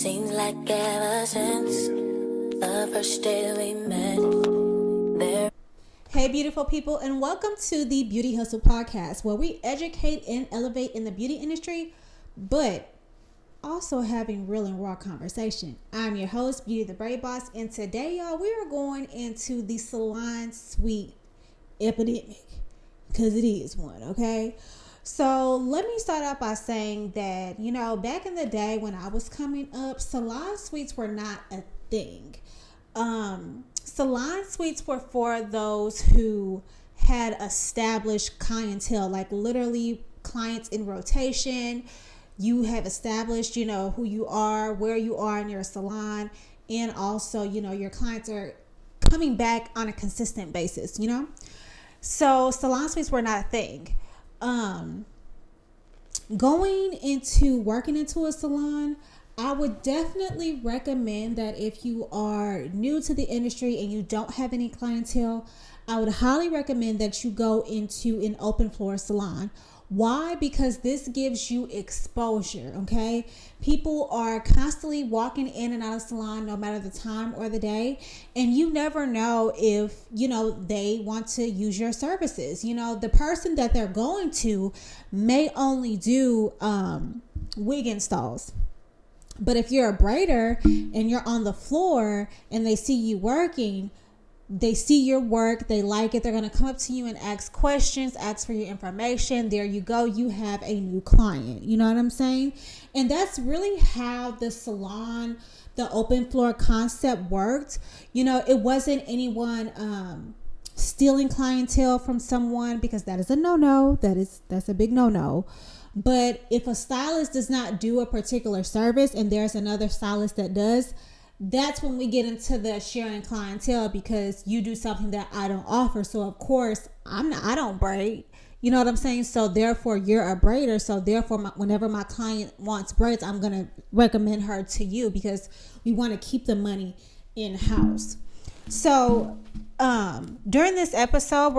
Seems like ever since the first day we met, there. Hey, beautiful people, and welcome to the Beauty Hustle Podcast, where we educate and elevate in the beauty industry, but also having real and raw conversation. I'm your host, Beauty the Braid Boss, and today, y'all, we are going into the salon suite epidemic, because it is one, okay? So let me start out by saying that, back in the day when I was coming up, salon suites were not a thing. Salon suites were for those who had established clientele, like literally clients in rotation. You have established, who you are, where you are in your salon, and also, your clients are coming back on a consistent basis, So salon suites were not a thing. Going into working into a salon, I would definitely recommend that if you are new to the industry and you don't have any clientele, I would highly recommend that you go into an open floor salon. Why? Because this gives you exposure, okay? People are constantly walking in and out of salon no matter the time or the day, and you never know if, they want to use your services. The person that they're going to may only do wig installs. But if you're a braider and you're on the floor and they see you working, they see your work, they like it, they're going to come up to you and ask questions, ask for your information. There you go. You have a new client. You know what I'm saying? And that's really how the salon, the open floor concept worked. It wasn't anyone stealing clientele from someone, because that is a no-no. That's a big no-no. But if a stylist does not do a particular service and there's another stylist that does, that's when we get into the sharing clientele, because you do something that I don't offer. So of course I don't braid. You know what I'm saying? So therefore you're a braider. So therefore whenever my client wants braids, I'm going to recommend her to you, because we want to keep the money in house. So during this episode,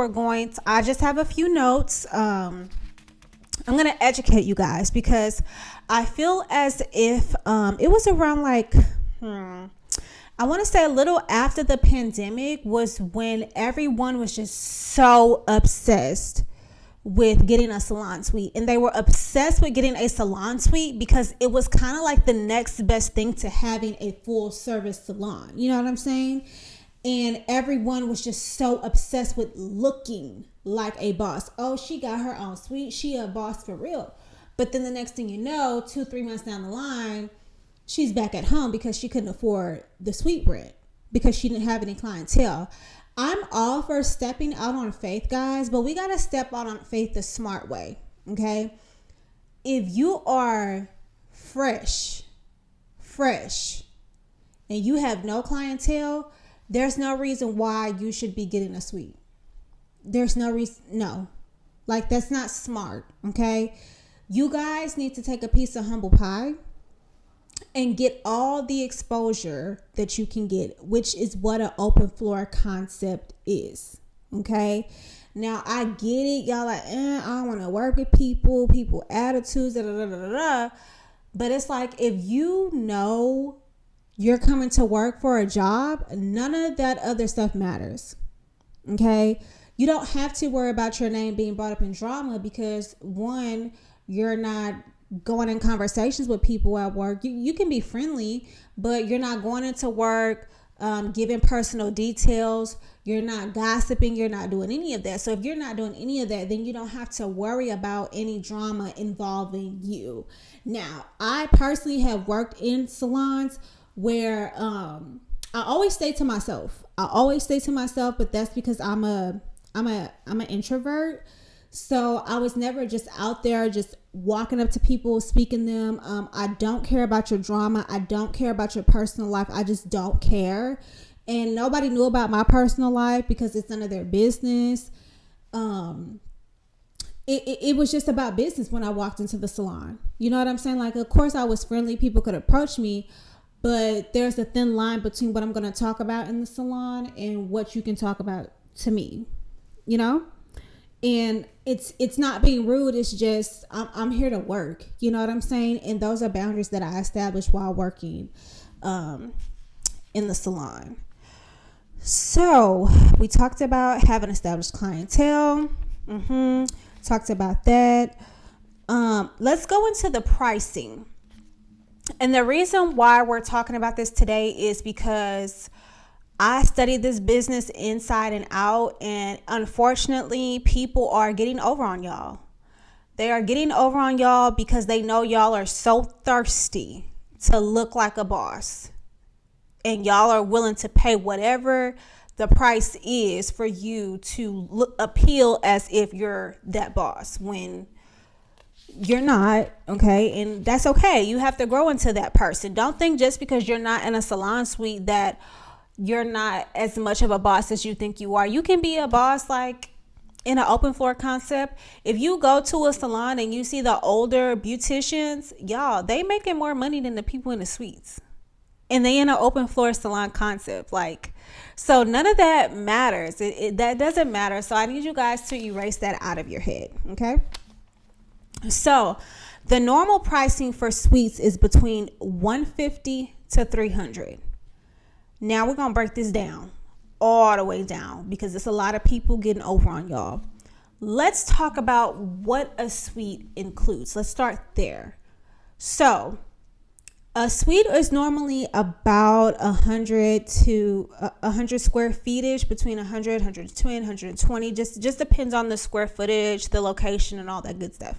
I just have a few notes. I'm going to educate you guys, because I feel as if it was around I want to say a little after the pandemic was when everyone was just so obsessed with getting a salon suite. And they were obsessed with getting a salon suite because it was kind of like the next best thing to having a full service salon. You know what I'm saying? And everyone was just so obsessed with looking like a boss. Oh, she got her own suite. She a boss for real. But then the next thing you know, 2-3 months down the line, she's back at home because she couldn't afford the suite rent, because she didn't have any clientele. I'm all for stepping out on faith, guys, but we got to step out on faith the smart way, okay? If you are fresh, and you have no clientele, there's no reason why you should be getting a suite. There's no reason. No. That's not smart. Okay. You guys need to take a piece of humble pie and get all the exposure that you can get, which is what an open floor concept is. Okay. Now I get it. Y'all I don't want to work with people attitudes, but it's like, if you're coming to work for a job, none of that other stuff matters. Okay? You don't have to worry about your name being brought up in drama, because one, you're not going in conversations with people at work. You can be friendly, but you're not going into work giving personal details. You're not gossiping. You're not doing any of that. So if you're not doing any of that, then you don't have to worry about any drama involving you. Now, I personally have worked in salons where I always stay to myself. But that's because I'm an introvert. So I was never just out there just walking up to people, speaking to them. I don't care about your drama. I don't care about your personal life. I just don't care. And nobody knew about my personal life because it's none of their business. It was just about business when I walked into the salon. You know what I'm saying? Of course I was friendly. People could approach me, but there's a thin line between what I'm going to talk about in the salon and what you can talk about to me, And it's not being rude. It's just I'm here to work. You know what I'm saying? And those are boundaries that I established while working in the salon. So we talked about having established clientele. Talked about that. Let's go into the pricing. And the reason why we're talking about this today is because I studied this business inside and out, and unfortunately, people are getting over on y'all. They are getting over on y'all because they know y'all are so thirsty to look like a boss. And y'all are willing to pay whatever the price is for you to appeal as if you're that boss when you're not, okay? And that's okay. You have to grow into that person. Don't think just because you're not in a salon suite that you're not as much of a boss as you think you are. You can be a boss like in an open floor concept. If you go to a salon and you see the older beauticians, y'all, they making more money than the people in the suites. And they in an open floor salon concept. Like, so none of that matters. That doesn't matter. So I need you guys to erase that out of your head. Okay. So the normal pricing for suites is between $150 to $300. Now we're going to break this down all the way down because it's a lot of people getting over on y'all. Let's talk about what a suite includes. Let's start there. So a suite is normally about 100 to 100 square feet-ish, between 100, 120, 120. Just depends on the square footage, the location, and all that good stuff.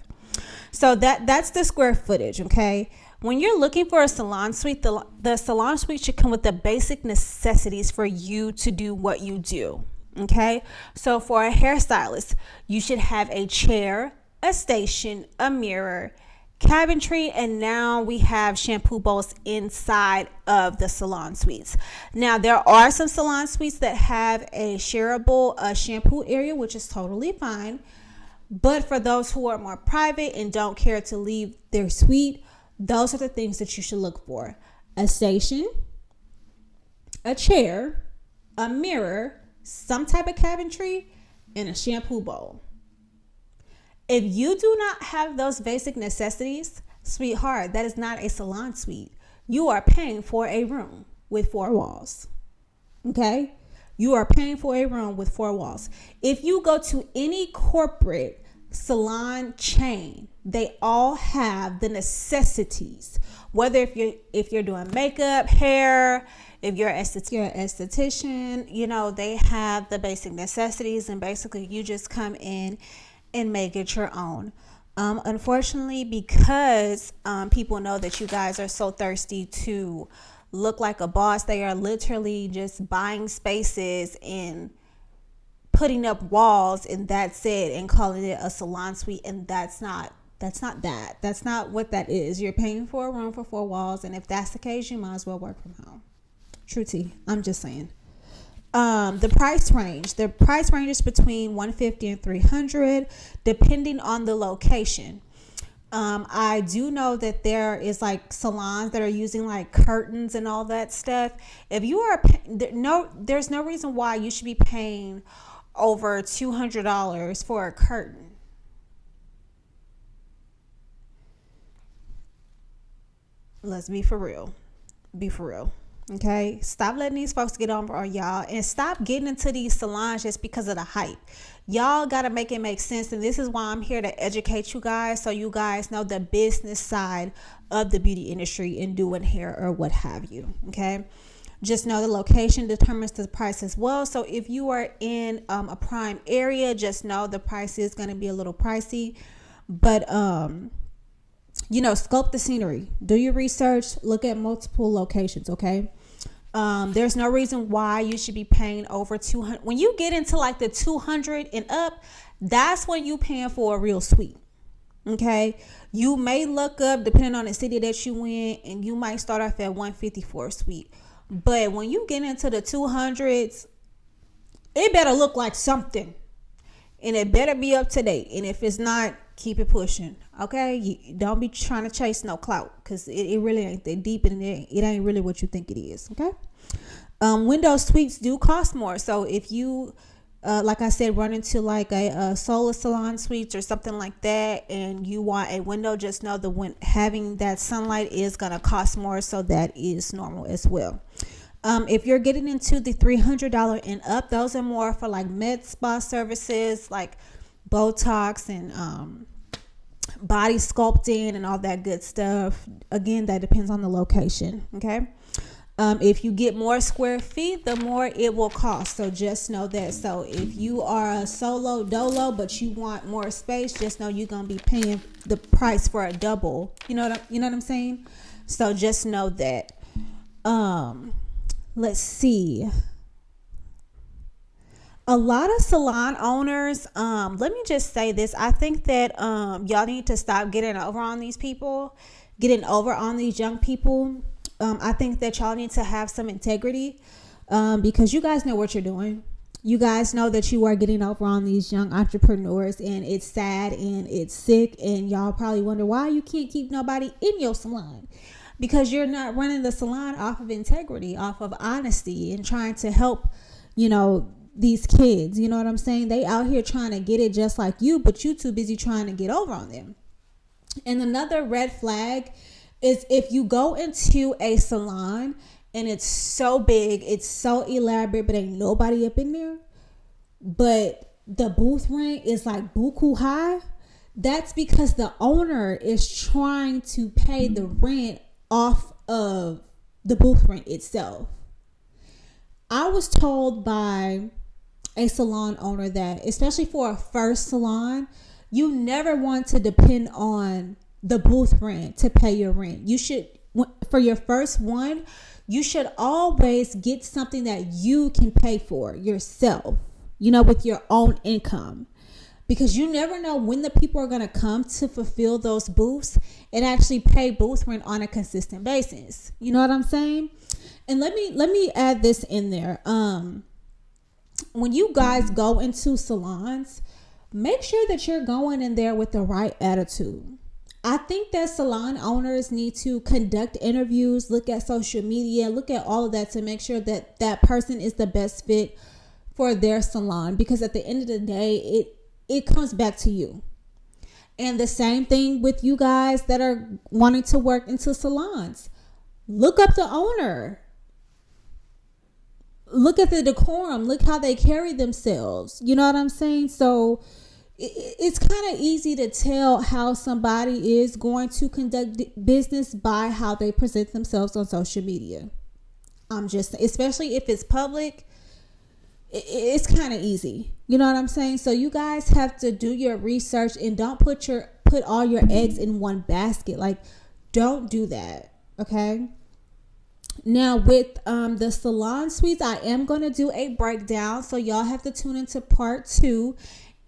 So that's the square footage, okay? When you're looking for a salon suite, the salon suite should come with the basic necessities for you to do what you do, okay? So for a hairstylist, you should have a chair, a station, a mirror, cabinetry, and now we have shampoo bowls inside of the salon suites. Now there are some salon suites that have a shareable shampoo area, which is totally fine. But for those who are more private and don't care to leave their suite, those are the things that you should look for: a station, a chair, a mirror, some type of cabinetry, and a shampoo bowl. If you do not have those basic necessities, sweetheart, that is not a salon suite. You are paying for a room with 4 walls. Okay? You are paying for a room with 4 walls. If you go to any corporate salon chain, they all have the necessities. Whether if you're doing makeup, hair, if you're an esthetician, you know, they have the basic necessities, and basically you just come in and make it your own. Unfortunately, because people know that you guys are so thirsty to look like a boss, they are literally just buying spaces and putting up walls, and that's it, and calling it a salon suite. And that's not what that is. You're paying for a room for 4 walls, and if that's the case, you might as well work from home. True tea. I'm just saying. The price range is between $150 and $300, depending on the location. I do know that there is like salons that are using like curtains and all that stuff. If you are there's no reason why you should be paying over $200 for a curtain. Let's be for real. Okay, stop letting these folks get over on y'all, and stop getting into these salons just because of the hype. Y'all gotta make it make sense, and this is why I'm here to educate you guys, so you guys know the business side of the beauty industry and doing hair or what have you. Okay, just know the location determines the price as well. So if you are in a prime area, just know the price is going to be a little pricey, but you know, scope the scenery, do your research, look at multiple locations. Okay. There's no reason why you should be paying over $200. When you get into like the 200 and up, that's when you paying for a real suite. Okay. You may look up depending on the city that you in, and you might start off at $150 for a suite. But when you get into the 200s, it better look like something, and it better be up to date. And if it's not, keep it pushing. Okay, you don't be trying to chase no clout, because it really ain't that deep, and it ain't really what you think it is. Okay. Window suites do cost more. So if you like I said, run into like a solar salon suites or something like that, and you want a window, just know having that sunlight is going to cost more. So that is normal as well. If you're getting into the $300 and up, those are more for like med spa services like Botox and body sculpting and all that good stuff. Again, that depends on the location. Okay. If you get more square feet, the more it will cost. So just know that. So if you are a solo dolo, but you want more space, just know you're going to be paying the price for a double. You know what I'm saying? So just know that. Let's see. A lot of salon owners, let me just say this. I think that y'all need to stop getting over on these young people. I think that y'all need to have some integrity because you guys know what you're doing. You guys know that you are getting over on these young entrepreneurs, and it's sad and it's sick, and y'all probably wonder why you can't keep nobody in your salon, because you're not running the salon off of integrity, off of honesty, and trying to help, these kids. You know what I'm saying? They out here trying to get it just like you, but you too busy trying to get over on them. And another red flag is if you go into a salon and it's so big, it's so elaborate, but ain't nobody up in there, but the booth rent is like buku high. That's because the owner is trying to pay the rent off of the booth rent itself. I was told by a salon owner that, especially for a first salon, you never want to depend on the booth rent to pay your rent. You should, for your first one, you should always get something that you can pay for yourself, with your own income, because you never know when the people are going to come to fulfill those booths and actually pay booth rent on a consistent basis. You know what I'm saying? And let me add this in there. When you guys go into salons, make sure that you're going in there with the right attitude. I think that salon owners need to conduct interviews, look at social media, look at all of that to make sure that that person is the best fit for their salon, because at the end of the day, it comes back to you. And the same thing with you guys that are wanting to work into salons. Look up the owner. Look at the decorum. Look how they carry themselves. You know what I'm saying? So it's kind of easy to tell how somebody is going to conduct business by how they present themselves on social media. Especially if it's public, it's kind of easy. You know what I'm saying? So you guys have to do your research and don't put all your eggs in one basket. Like, don't do that. Okay. Now with the salon suites, I am going to do a breakdown. So y'all have to tune into part 2.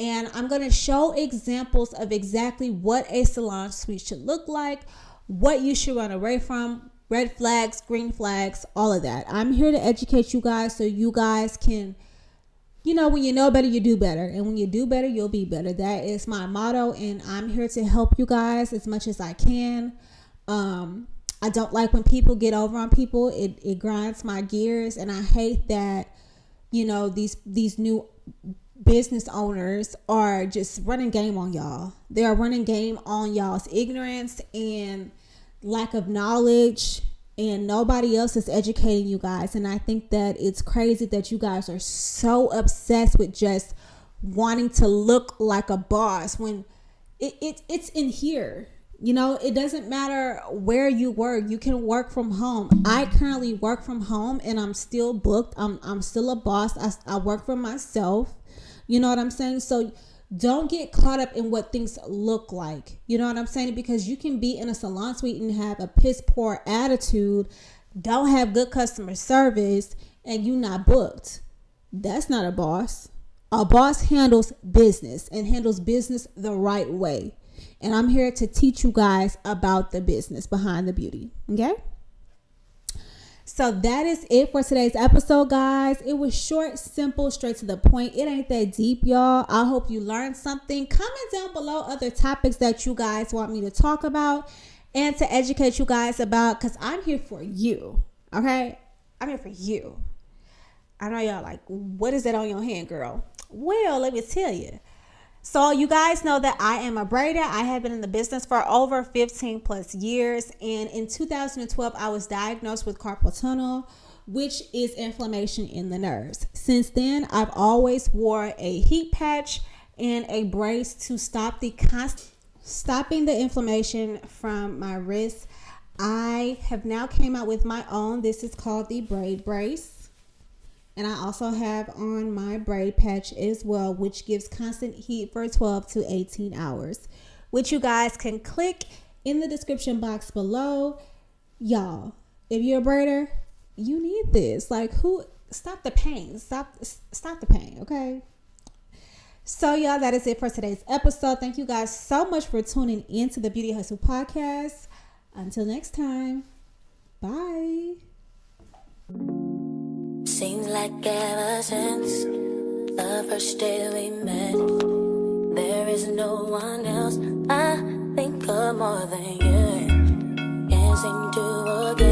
And I'm going to show examples of exactly what a salon suite should look like, what you should run away from, red flags, green flags, all of that. I'm here to educate you guys so you guys can, when you know better, you do better. And when you do better, you'll be better. That is my motto. And I'm here to help you guys as much as I can. I don't like when people get over on people. It grinds my gears. And I hate that, these new business owners are just running game on y'all. They are running game on y'all's ignorance and lack of knowledge, and nobody else is educating you guys. And I think that it's crazy that you guys are so obsessed with just wanting to look like a boss when it's in here. It doesn't matter where you work. You can work from home. I currently work from home and I'm still booked. I'm still a boss. I work for myself. You know what I'm saying? So don't get caught up in what things look like. You know what I'm saying? Because you can be in a salon suite and have a piss poor attitude, don't have good customer service, and you not booked. That's not a boss. A boss handles business and handles business the right way. And I'm here to teach you guys about the business behind the beauty. Okay? So that is it for today's episode, guys. It was short, simple, straight to the point. It ain't that deep, y'all. I hope you learned something. Comment down below other topics that you guys want me to talk about and to educate you guys about, because I'm here for you. Okay? I'm here for you. I know y'all like, what is that on your hand, girl? Well, let me tell you. So you guys know that I am a braider. I have been in the business for over 15 plus years. And in 2012, I was diagnosed with carpal tunnel, which is inflammation in the nerves. Since then, I've always wore a heat patch and a brace to stop stopping the inflammation from my wrist. I have now came out with my own. This is called the Braid Brace. And I also have on my braid patch as well, which gives constant heat for 12 to 18 hours, which you guys can click in the description box below. Y'all, if you're a braider, you need this. Like, stop the pain. Stop the pain, okay? So, y'all, that is it for today's episode. Thank you guys so much for tuning in to the Beauty Hustle Podcast. Until next time, bye. Seems like ever since the first day we met, there is no one else I think of more than you. Can't seem to forget